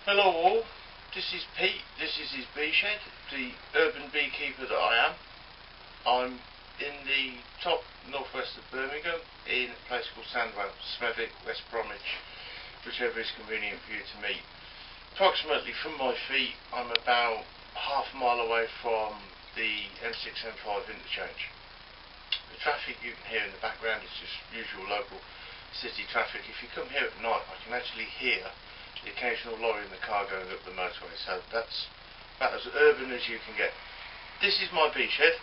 Hello all, this is Pete, this is his bee shed, the urban beekeeper that I am. I'm in the top northwest of Birmingham in a place called Sandwell, Smethwick, West Bromwich, whichever is convenient for you to meet. Approximately from my feet I'm about half a mile away from the M6-M5 interchange. The traffic you can hear in the background is just usual local city traffic. If you come here at night I can actually hear the occasional lorry in the car going up the motorway, so that's about as urban as you can get. This is my bee shed.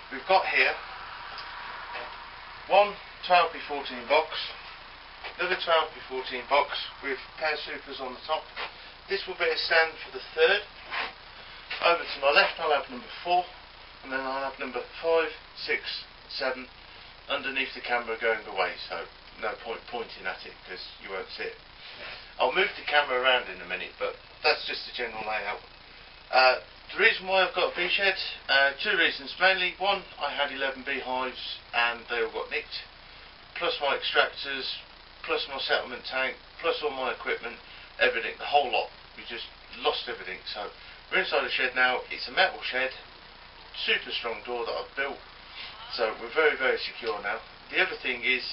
We've got here one 12x14 box, another 12x14 box with pair supers on the top. This will be a stand for the third. Over to my left I'll have number 4, and then I'll have number 5, 6, 7 underneath the camera going away, so no point pointing at it because you won't see it. I'll move the camera around in a minute, but that's just the general layout. The reason why I've got a bee shed, two reasons mainly. One, I had 11 beehives and they all got nicked, plus my extractors, plus my settlement tank, plus all my equipment, everything, the whole lot. We just lost everything. So we're inside the shed now. It's a metal shed, super strong door that I've built, so we're very, very secure now. The other thing is,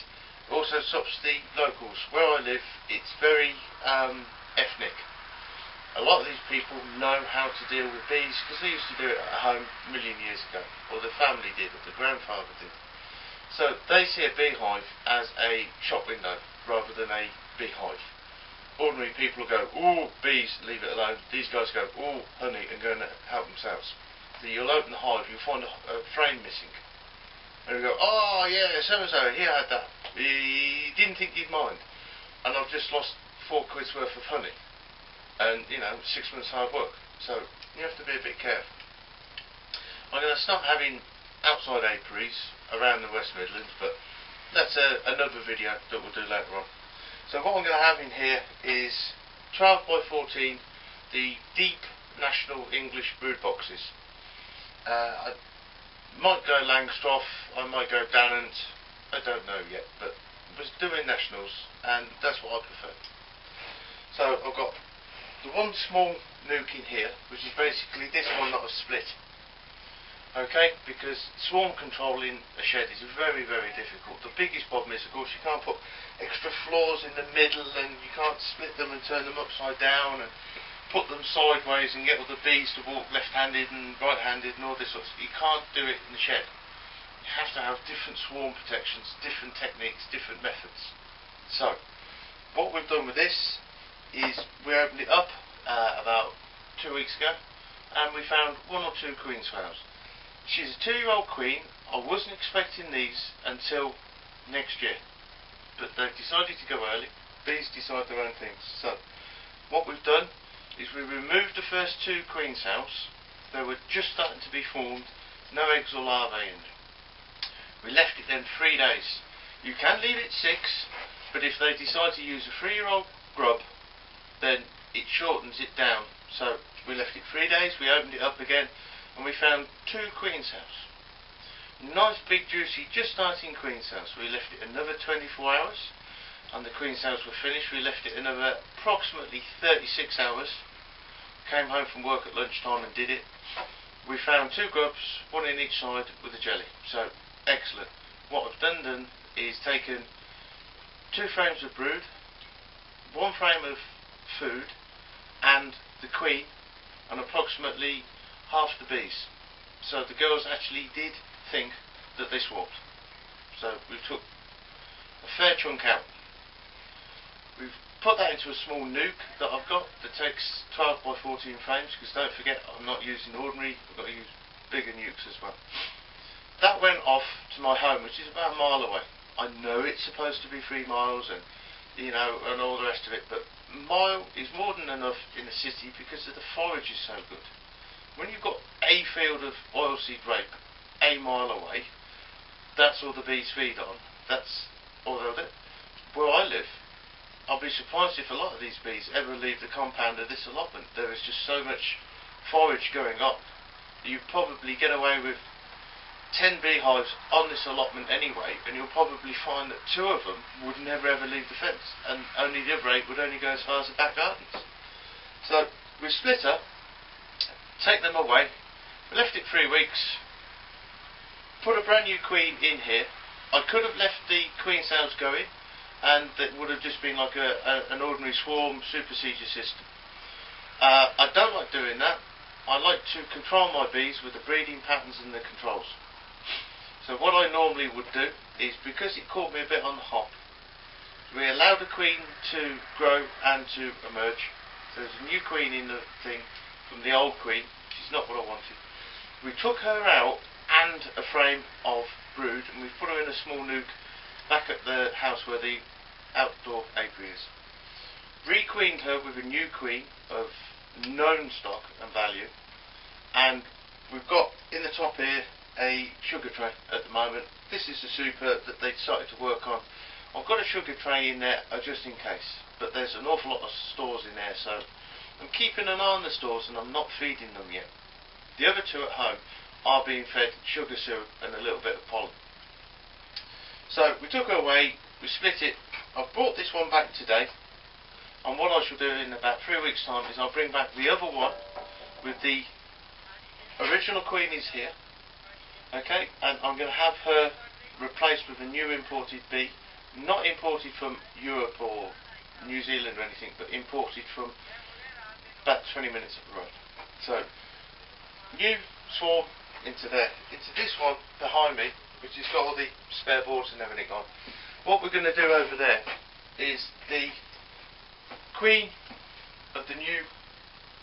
it also stops the locals. Where I live, it's very ethnic. A lot of these people know how to deal with bees because they used to do it at home a million years ago, or the family did, or the grandfather did. So they see a beehive as a shop window rather than a beehive. Ordinary people go, "Ooh, bees, leave it alone." These guys go, "Ooh, honey," and go and help themselves. So you'll open the hive, you'll find a frame missing. And you go, "Oh yeah, so-and-so, he had that. He didn't think you'd mind." And I've just lost £4 worth of honey. And, 6 months hard work. So, you have to be a bit careful. I'm going to start having outside apiaries around the West Midlands, but that's another video that we'll do later on. So what I'm going to have in here is 12x14, the deep National English brood boxes. I might go Langstroth, I might go Dannant, I don't know yet, but I was doing Nationals and that's what I prefer. So I've got the one small nuke in here, which is basically this one that I've split. Okay, because swarm controlling a shed is very, very difficult. The biggest problem is, of course, you can't put extra floors in the middle, and you can't split them and turn them upside down and put them sideways and get all the bees to walk left-handed and right-handed and all this sort of stuff. You can't do it in the shed. You have to have different swarm protections, different techniques, different methods. So, what we've done with this is we opened it up about 2 weeks ago, and we found 1 or 2 queen swallows. She's a 2-year-old queen. I wasn't expecting these until next year, but they've decided to go early. Bees decide their own things. So, what we've done is we removed the first 2 queen cells. They were just starting to be formed, no eggs or larvae in them. We left it then 3 days. You can leave it 6, but if they decide to use a 3-year-old grub, then it shortens it down. So we left it 3 days, we opened it up again, and we found 2 queen cells. Nice big juicy, just starting queen cells. We left it another 24 hours, and the queen cells were finished. We left it another approximately 36 hours. Came home from work at lunchtime and did it. We found 2 grubs, 1 in each side with a jelly. So excellent. What I've done is taken 2 frames of brood, 1 frame of food, and the queen, and approximately half the bees. So the girls actually did think that they swarmed. So we took a fair chunk out. We've put that into a small nuke that I've got that takes 12x14 frames, because don't forget I'm not using ordinary, I've got to use bigger nukes as well. That went off to my home, which is about a mile away. I know it's supposed to be 3 miles and and all the rest of it, but a mile is more than enough in the city because of the forage is so good. When you've got a field of oilseed rape a mile away, that's all the bees feed on. That's all they'll do. Where I live, I'll be surprised if a lot of these bees ever leave the compound of this allotment. There is just so much forage going on. You probably get away with 10 beehives on this allotment anyway, and you'll probably find that 2 of them would never ever leave the fence, and only the other 8 would only go as far as the back gardens. So we split her, take them away, we left it 3 weeks, put a brand new queen in here. I could have left the queen cells going and it would have just been like an ordinary swarm supersedure system. I don't like doing that. I like to control my bees with the breeding patterns and the controls. So what I normally would do is, because it caught me a bit on the hop, we allowed the queen to grow and to emerge. So there's a new queen in the thing from the old queen. She's not what I wanted. We took her out and a frame of brood, and we put her in a small nuke back at the house where the outdoor apiary is. Requeened her with a new queen of known stock and value, and we've got in the top here a sugar tray at the moment. This is the super that they started to work on. I've got a sugar tray in there just in case, but there's an awful lot of stores in there, so I'm keeping an eye on the stores and I'm not feeding them yet. The other two at home are being fed sugar syrup and a little bit of pollen. So we took her away, we split it. I've brought this one back today, and what I shall do in about 3 weeks time is I'll bring back the other one with the original queen is here. Okay, and I'm going to have her replaced with a new imported bee, not imported from Europe or New Zealand or anything, but imported from about 20 minutes up the road. So, new swarm into there, into this one behind me, which has got all the spare boards and everything on. What we're going to do over there is the queen of the new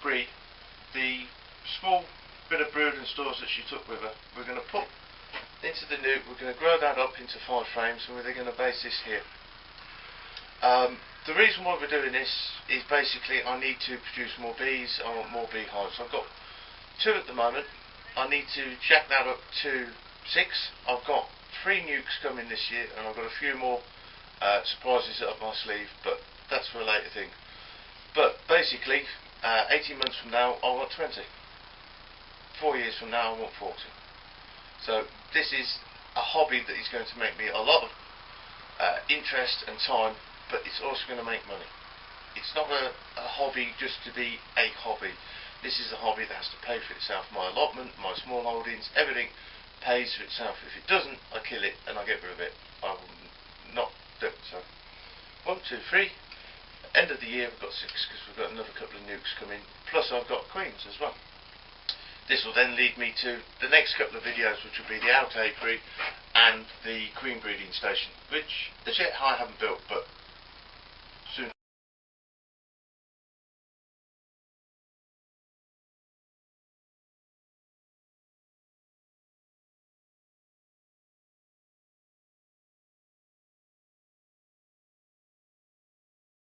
breed, the small bit of brood and stores that she took with her, we're going to put into the nuke. We're going to grow that up into 5 frames, and we're going to base this here. The reason why we're doing this is basically I need to produce more bees. I want more bee hives. I've got 2 at the moment. I need to jack that up to 6. I've got 3 nukes coming this year, and I've got a few more surprises up my sleeve, but that's for a later thing. But basically 18 months from now I want 20. 4 years from now I want 40. So this is a hobby that is going to make me a lot of interest and time, but it's also going to make money. It's not a hobby just to be a hobby. This is a hobby that has to pay for itself. My allotment, my small holdings, everything pays for itself. If it doesn't, I kill it and I get rid of it. I will not do it. So 1, 2, 3. End of the year we've got 6, because we've got another couple of nukes coming, plus I've got queens as well. This will then lead me to the next couple of videos, which will be the out apiary and the queen breeding station, which as yet I haven't built, but